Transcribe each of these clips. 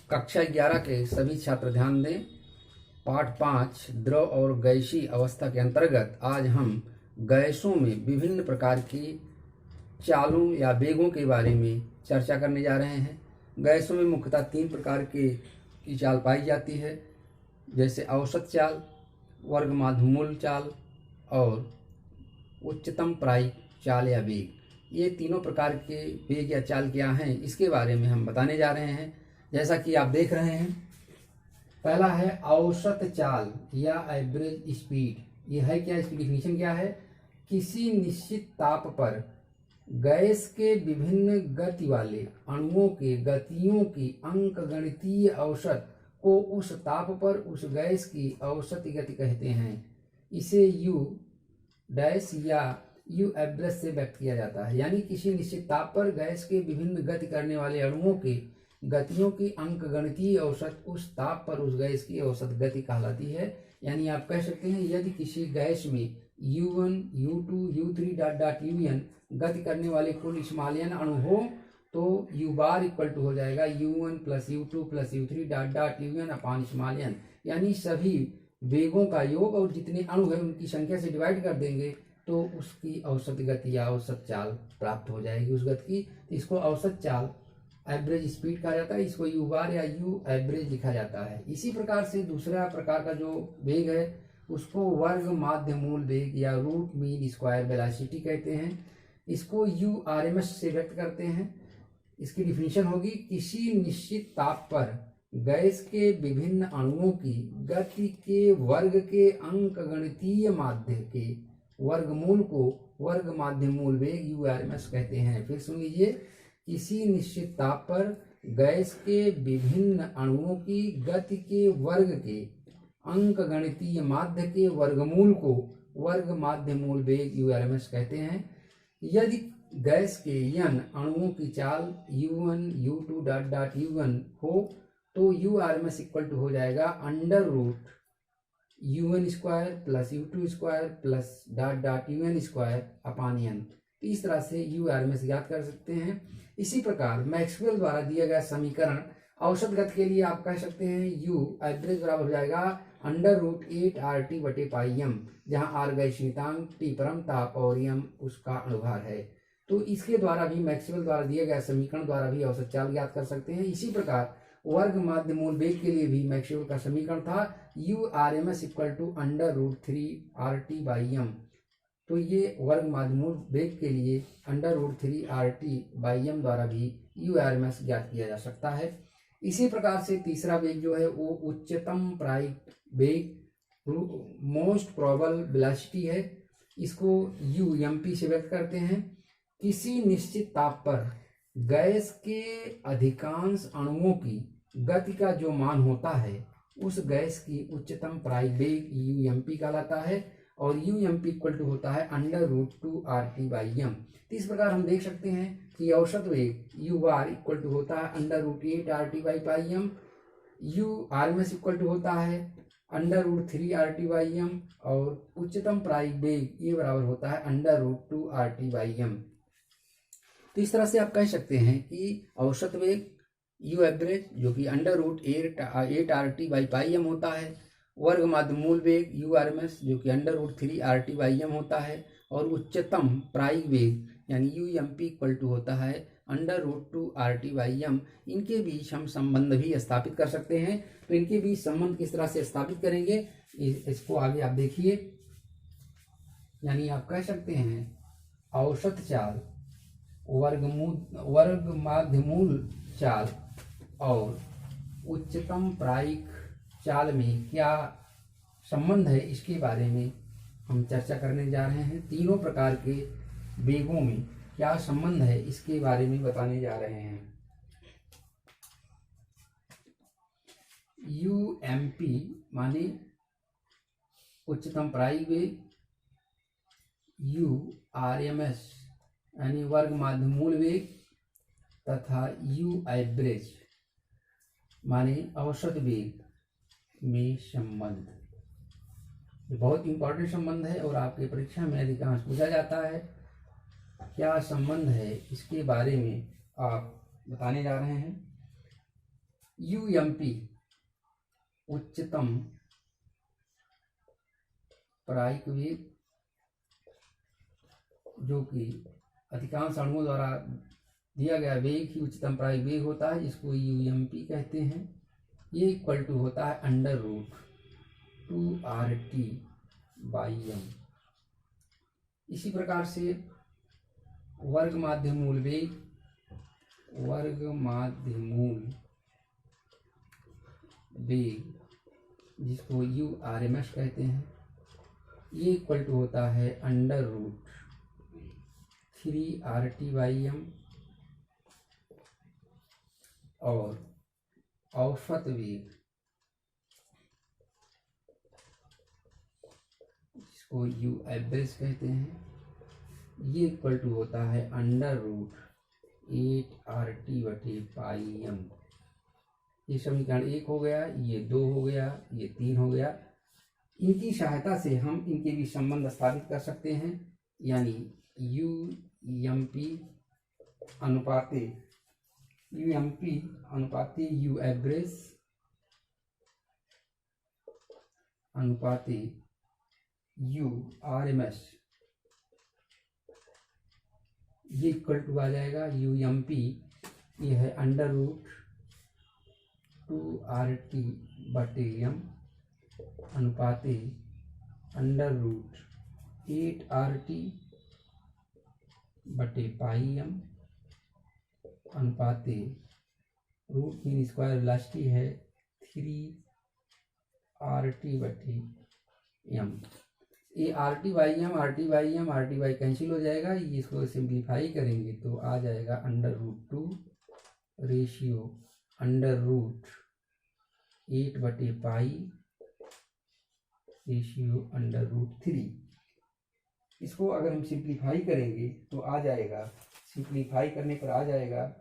कक्षा 11 के सभी छात्र ध्यान दें। पाठ 5 द्रव और गैसीय अवस्था के अंतर्गत आज हम गैसों में विभिन्न प्रकार की चालों या वेगों के बारे में चर्चा करने जा रहे हैं। गैसों में मुख्यतः 3 प्रकार की चाल पाई जाती है, जैसे औसत चाल, वर्ग माध्यमूल चाल और उच्चतम प्रायिक चाल या वेग। ये तीनों प्रकार के वेग या चाल क्या हैं, इसके बारे में हम बताने जा रहे हैं। जैसा कि आप देख रहे हैं, पहला है औसत चाल या एवरेज स्पीड। ये है क्या, इसकी डिफिनीशन क्या है? किसी निश्चित ताप पर गैस के विभिन्न गति वाले अणुओं के गतियों की अंकगणितीय औसत को उस ताप पर उस गैस की औसत गति कहते हैं। इसे यू डैश या यू एवरेज से व्यक्त किया जाता है। यानी किसी निश्चित ताप पर गैस के विभिन्न गति करने वाले अणुओं के गतियों की अंकगणितीय औसत उस ताप पर उस गैस की औसत गति कहलाती है। यानी आप कह सकते हैं, यदि किसी गैस में U1, U2, U3 dot dot UN गति करने वाले कुल स्मॉलियन अणु हो तो U बार इक्वल टू हो जाएगा U1 plus U2 plus U3 dot dot UN upon स्मॉलियन। यानी सभी वेगों का योग और जितने अणु है उनकी संख्या से डिवाइड कर देंगे तो उसकी औसत गति या औसत चाल प्राप्त हो जाएगी उस गति की। तो इसको औसत चाल एवरेज स्पीड कहा जाता है। इसको यू बार या यू एवरेज लिखा जाता है। इसी प्रकार से दूसरा प्रकार का जो वेग है उसको वर्ग माध्य मूल वेग या रूट मीन स्क्वायर वेलोसिटी कहते हैं। इसको URMS से व्यक्त करते हैं। इसकी डिफिनीशन होगी, किसी निश्चित ताप पर गैस के विभिन्न अणुओं की गति के वर्ग के अंकगणितीय माध्य के वर्गमूल को वर्ग माध्य मूल वेग URMS कहते हैं। फिर सुन लीजिए, किसी निश्चित ताप पर गैस के विभिन्न अणुओं की गति के वर्ग के अंकगणितीय माध्य के वर्गमूल को वर्ग माध्य मूल वेग URMS कहते हैं। यदि गैस के n अणुओं की चाल U1, U2 dot dot UN हो तो URMS इक्वल टू हो जाएगा under root UN square plus U2 square plus dot dot UN square upon n। तो इस तरह से URMS ज्ञात कर सकते हैं। इसी प्रकार मैक्सवेल द्वारा दिया गया समीकरण औसत गति के लिए आप कह सकते हैं U एवरेज बराबर हो जाएगा अंडर रूट 8 RT बटे पाई m, जहाँ R गैसीयतांक, T परम ताप और m उसका अनुभार है। तो इसके द्वारा भी मैक्सवेल द्वारा दिए गए समीकरण द्वारा भी औसत चाल ज्ञात कर सकते हैं। इसी प्रकार वर्ग माध्य मूल वेग के लिए भी मैक्सवेल का समीकरण था URMS equal to under root 3 RT by m। तो ये वर्ग माध्य मूल वेग के लिए under root 3 RT by m द्वारा भी URMS ज्ञात किया जा सकता है। इसी प्रकार से तीसरा वेग जो है वो उच्चतम प्रायिक वेग मोस्ट प्रोबेबल वेलोसिटी है। इसको UMP से व्यक्त करते हैं। किसी निश्चित ताप पर गैस के अधिकांश अणुओं की गति का जो मान होता है उस गैस की उच्चतम प्रायिक वेग UMP कहलाता है और UMP इक्वल टू होता है under root 2 RT by m। तो इस प्रकार हम देख सकते हैं कि औसत वेग U बार इक्वल टू होता है under root 8 RT by pi m, URMS equal to होता है under root 3 RT by m और उच्चतम प्रायिक वेग ये बराबर होता है under root 2 RT by m। तो इस तरह से आप कह सकते हैं कि औसत वेग U एवरेज जो कि under root 8 RT by pi m होता है, वर्ग माध्य मूल वेग URMS जो कि under root 3 RT by m होता है और उच्चतम प्रायिक वेग यानी UMP इक्वल टू होता है under root 2 RT by m। इनके बीच हम संबंध भी स्थापित कर सकते हैं। तो इनके बीच संबंध किस तरह से स्थापित करेंगे इसको आगे आप देखिए। यानी आप कह सकते हैं औसत चाल वर्ग माध्य मूल चाल और उच्चतम प्रायिक चाल में क्या संबंध है इसके बारे में हम चर्चा करने जा रहे हैं। तीनों प्रकार के वेगों में क्या संबंध है इसके बारे में बताने जा रहे हैं। UMP माने उच्चतम प्रायिक वेग, URMS यानी वर्ग माध्य मूल वेग तथा U एवरेज माने औसत वेग में संबंध। ये बहुत इंपॉर्टेंट संबंध है और आपके परीक्षा में अधिकांश पूछा जाता है। क्या संबंध है इसके बारे में आप बताने जा रहे हैं। यूएमपी उच्चतम प्रायिक वेग, जो कि अधिकांश अणुओं द्वारा दिया गया वेग ही उच्चतम प्रायिक वेग होता है, जिसको यूएमपी कहते हैं। ये इक्वल टू होता है √2RT/m। इसी प्रकार से वर्ग माध्य मूल वेग, जिसको URMS कहते हैं, ये इक्वल टू होता है √3RT/m। और औसत वेग, जिसको एवरेज कहते हैं, ये इक्वल टू होता है √8RT/m। ये समीकरण 1 हो गया, ये 2 हो गया, ये 3 हो गया। इनकी सहायता से हम इनके बीच संबंध स्थापित कर सकते हैं, यानी यूएमपी अनुपाते यू एवरेज अनुपाते URMS, ये इक्वल टू आ जाएगा यूएमपी, ये है √2RT/m अनुपाते √8RT/m अनुपाते रूट मीन स्क्वायर वेलोसिटी है 3RT/m। ये RT/m कैंसिल हो जाएगा, इसको सिंप्लीफाई करेंगे तो आ जाएगा √2 रेशियो √8/पाई रेशियो √3। इसको अगर हम सिंप्लीफाई करेंगे तो आ जाएगा, सिंप्लीफाई करने पर आ जाएगा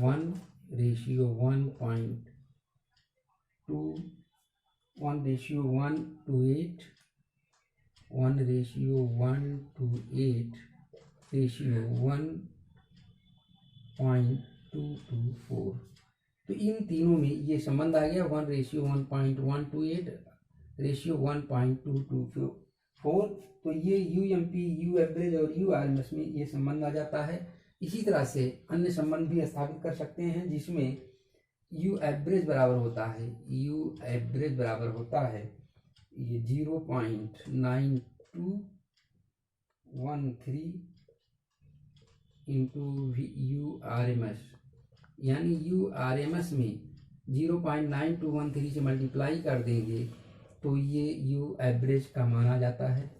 1:1.8 1:1.8 तो इन तीनों में ये संबंध आ गया 1:1.128 तो ये यूएमपी, यू एवरेज और URMS में ये संबंध आ जाता है। इसी तरह से अन्य संबंध भी स्थापित कर सकते हैं, जिसमें यू एवरेज बराबर होता है ये 0.9213 इंटू URMS, यानी URMS में 0.9213 से मल्टीप्लाई कर देंगे तो ये यू एवरेज का माना जाता है।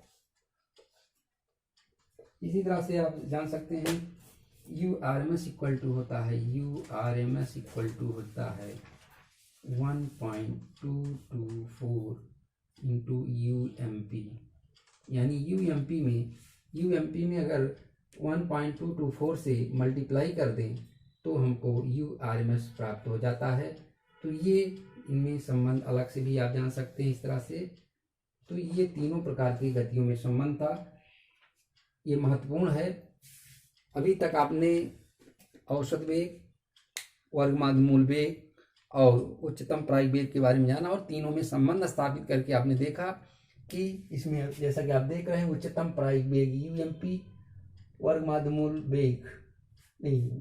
इसी तरह से आप जान सकते हैं URMS इक्वल टू होता है 1.224 इंटू UMP, यानी UMP में अगर 1.224 से मल्टीप्लाई कर दें तो हमको URMS प्राप्त हो जाता है। तो ये इनमें संबंध अलग से भी आप जान सकते हैं इस तरह से। तो ये तीनों प्रकार की गतियों में संबंध था, ये महत्वपूर्ण है। अभी तक आपने औसत वेग, वर्गमाध्य मूल वेग और उच्चतम प्रायिक वेग के बारे में जाना, और तीनों में संबंध स्थापित करके आपने देखा कि इसमें जैसा कि आप देख रहे हैं उच्चतम प्रायिक वेग UMP, वर्गमाध्य मूल वेग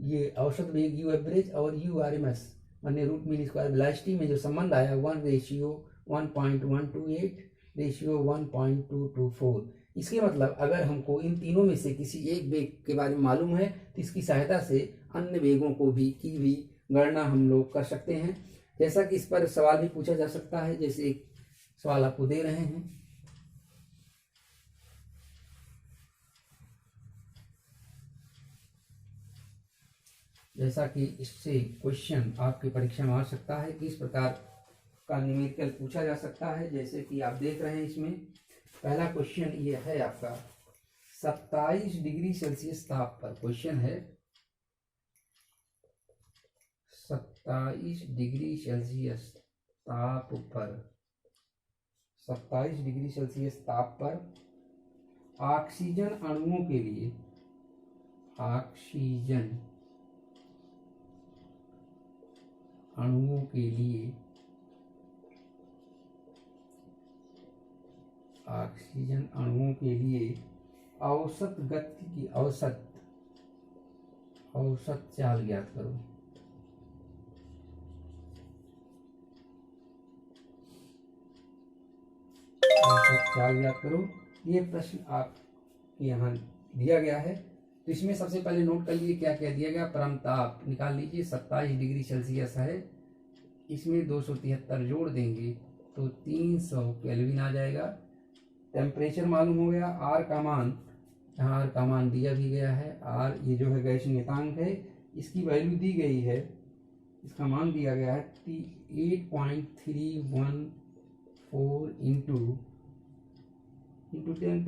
ये औसत वेग यू एवरेज और URMS माने रूट मीन स्क्वायर वेलोसिटी में जो संबंध आया 1:1.128 रेशियो 1.224। इसके मतलब अगर हमको इन तीनों में से किसी एक वेग के बारे में मालूम है तो इसकी सहायता से अन्य वेगों को भी गणना हम लोग कर सकते हैं। जैसा कि इस पर सवाल भी पूछा जा सकता है, जैसे एक सवाल आपको दे रहे हैं, जैसा कि इससे क्वेश्चन आपकी परीक्षा में आ सकता है कि इस प्रकार का न्यूमेरिकल पूछा जा सकता है। जैसे कि आप देख रहे हैं, इसमें पहला क्वेश्चन ये है आपका 27 डिग्री सेल्सियस ताप पर, क्वेश्चन है 27 डिग्री सेल्सियस ताप पर, 27 डिग्री सेल्सियस ताप पर ऑक्सीजन अणुओं के लिए, ऑक्सीजन अणुओं के लिए ऑक्सीजन अणुओं के लिए औसत गति की औसत चाल ज्ञात करो। औसत चाल ज्ञात करो। ये प्रश्न आपके यहाँ दिया गया है। तो इसमें सबसे पहले नोट कर लीजिए क्या क्या दिया गया। परम ताप निकाल लीजिए 27 डिग्री सेल्सियस है। इसमें 273 जोड़ देंगे तो 300 केल्विन आ जाएगा। टेम्परेचर मालूम हो गया। आर का मान, यहाँ आर का मान दिया भी गया है। आर ये जो है गैस नियतांक है, इसकी वैल्यू दी गई है, इसका मान दिया गया है 8.314 इंटू 10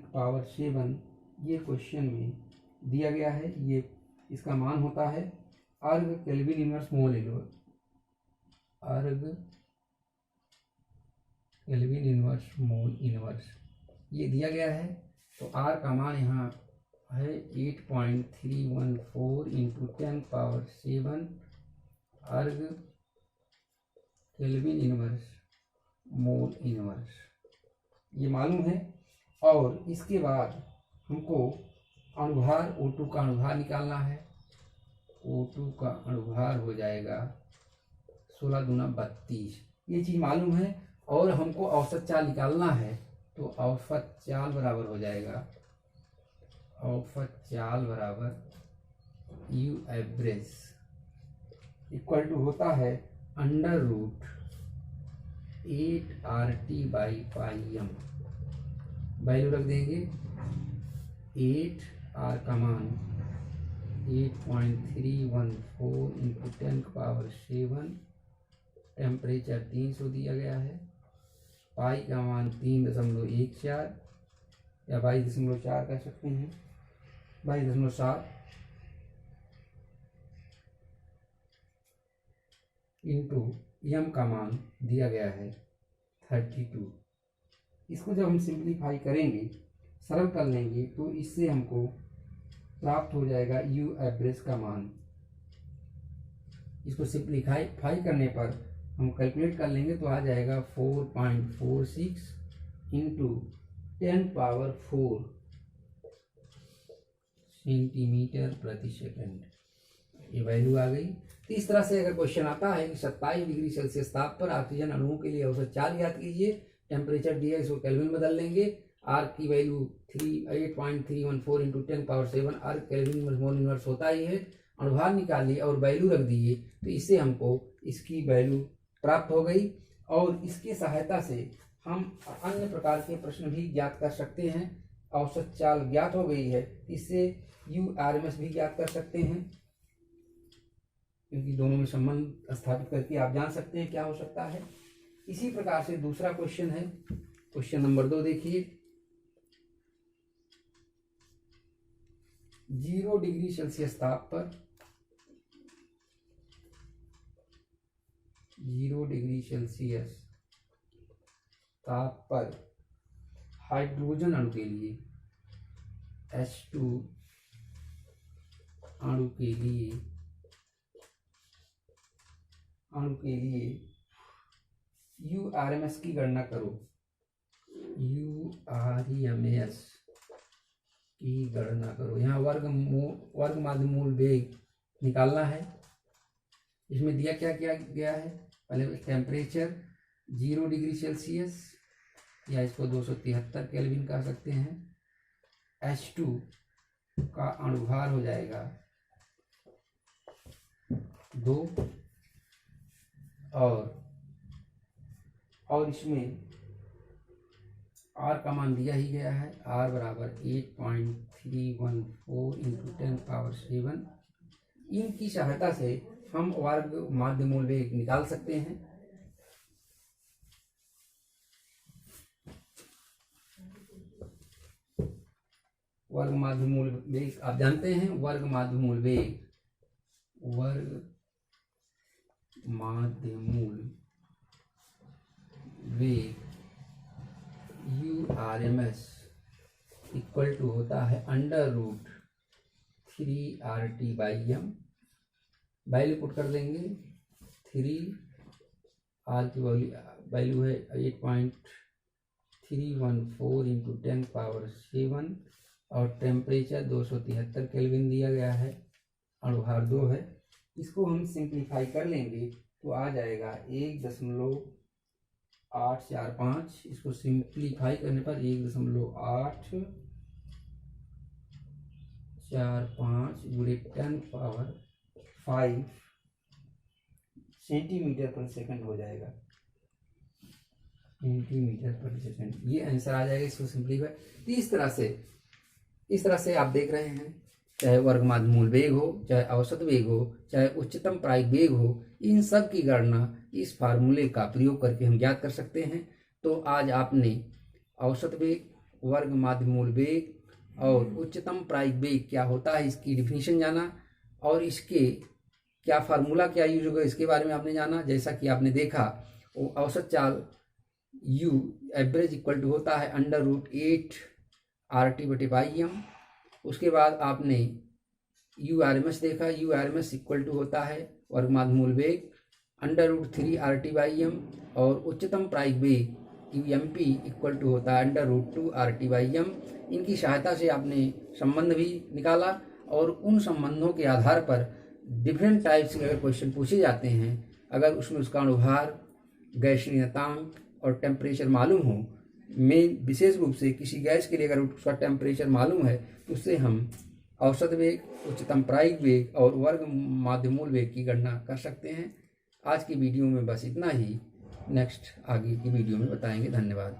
पावर 7 ये क्वेश्चन में दिया गया है। ये इसका मान होता है अर्ग केल्विन इनवर्स मोल इनवर्स, अर्ग केल्विन इनवर्स मोल इनवर्स ये दिया गया है। तो आर का मान यहाँ है 8.314 इंटू 10 पावर 7 अर्ग केल्विन इनवर्स मोल इनवर्स ये मालूम है। और इसके बाद हमको अणुभार O2 का अणुभार निकालना है। O2 का अणुभार हो जाएगा 16 दूना 32, ये चीज़ मालूम है। और हमको औसत चाल निकालना है, तो औसत चाल बराबर हो जाएगा, औसत चाल बराबर यू एवरेज इक्वल टू होता है √8RT/πm। वैल्यू रख देंगे 8, आर का मान 8.314 इंटू 10 पावर 7, टेम्परेचर 300 दिया गया है। पाई का मान 3.14 या 22.4 कह सकते हैं, 22.7 इंटू एम का मान दिया गया है 32। इसको जब हम सिंप्लीफाई करेंगे, सरल कर लेंगे, तो इससे हमको प्राप्त हो जाएगा यू एवरेज का मान। इसको सिंप्लीफाई करने पर हम कैलकुलेट कर लेंगे तो आ जाएगा 4.46 इंटू 10 पावर 4 सेंटीमीटर प्रति सेकंड, ये वैल्यू आ गई। तो इस तरह से अगर क्वेश्चन आता है कि 27 डिग्री सेल्सियस ताप पर ऑक्सीजन अणुओं के लिए औसत चाल ज्ञात कीजिए, टेम्परेचर दिया, इसको केल्विन बदल लेंगे, आर की value 8.314 into 10 power 7 R kelvin mole inverse होता ही है, अणुभार निकालिए और वैल्यू रख दीजिए। तो इससे हमको इसकी वैल्यू प्राप्त हो गई। और इसकी सहायता से हम अन्य प्रकार के प्रश्न भी ज्ञात कर सकते हैं। औसत चाल ज्ञात हो गई है, इससे URMS भी ज्ञात कर सकते हैं, क्योंकि दोनों में संबंध स्थापित करके आप जान सकते हैं क्या हो सकता है। इसी प्रकार से दूसरा क्वेश्चन है, क्वेश्चन नंबर 2 देखिए। 0 डिग्री सेल्सियस ताप पर 0 डिग्री सेल्सियस ताप पर हाइड्रोजन अणु के लिए H2 अणु के लिए URMS की गणना करो। URMS की गणना करो। यहाँ वर्ग माध्य मूल वेग निकालना है। इसमें दिया क्या क्या गया है, पहले टेम्परेचर 0 डिग्री सेल्सियस या इसको 273 केल्विन कह सकते हैं। H2 का अणुभार हो जाएगा 2 और इसमें R का मान दिया ही गया है, R बराबर 8.314 इंटू 10 पावर 7। इनकी सहायता से हम वर्ग माध्य मूल वेग निकाल सकते हैं। वर्ग माध्य मूल वेग आप जानते हैं, वर्ग माध्य मूल वेग URMS इक्वल टू होता है √3RT/m। वैल्यू पुट कर देंगे 3, आर की वैल्यू है 8.314 इंटू 10⁻7 और टेम्परेचर 273 केल्विन दिया गया है, अणुभार 2 है। इसको हम सिंप्लीफाई कर लेंगे तो आ जाएगा 1.845। इसको सिंप्लीफाई करने पर 1.845 गुणे 10⁻5 सेंटीमीटर पर सेकंड हो जाएगा, सेंटीमीटर पर सेकंड। ये आंसर आ जाएगा इसको सिंप्लीफाई। तो इस तरह से आप देख रहे हैं, चाहे वर्गमाध्य मूल वेग हो, चाहे औसत वेग हो, चाहे उच्चतम प्रायिक वेग हो, इन सब की गणना इस फार्मूले का प्रयोग करके हम ज्ञात कर सकते हैं। तो आज आपने औसत वेग, वर्गमाध्य मूल वेग और उच्चतम प्रायिक वेग क्या होता है इसकी डिफिनीशन जाना, और इसके क्या फार्मूला क्या यूज होगा इसके बारे में आपने जाना। जैसा कि आपने देखा वो औसत चाल U एवरेज इक्वल टू होता है √8 RT/m। उसके बाद आपने URMS देखा, URMS इक्वल टू होता है वर्गमाध्य मूल वेग √3 RT/m और उच्चतम प्रायिक वेग UMP इक्वल टू होता है √2 RT/m। इनकी सहायता से आपने संबंध भी निकाला और उन संबंधों के आधार पर डिफरेंट टाइप्स के अगर क्वेश्चन पूछे जाते हैं, अगर उसमें उसका अणुभार, गैसीय नियतांक और टेम्परेचर मालूम हो, मेन विशेष रूप से किसी गैस के लिए अगर उसका टेम्परेचर मालूम है तो उससे हम औसत वेग, उच्चतम प्रायिक वेग और वर्ग माध्य मूल वेग की गणना कर सकते हैं। आज की वीडियो में बस इतना ही, नेक्स्ट आगे की वीडियो में बताएंगे। धन्यवाद।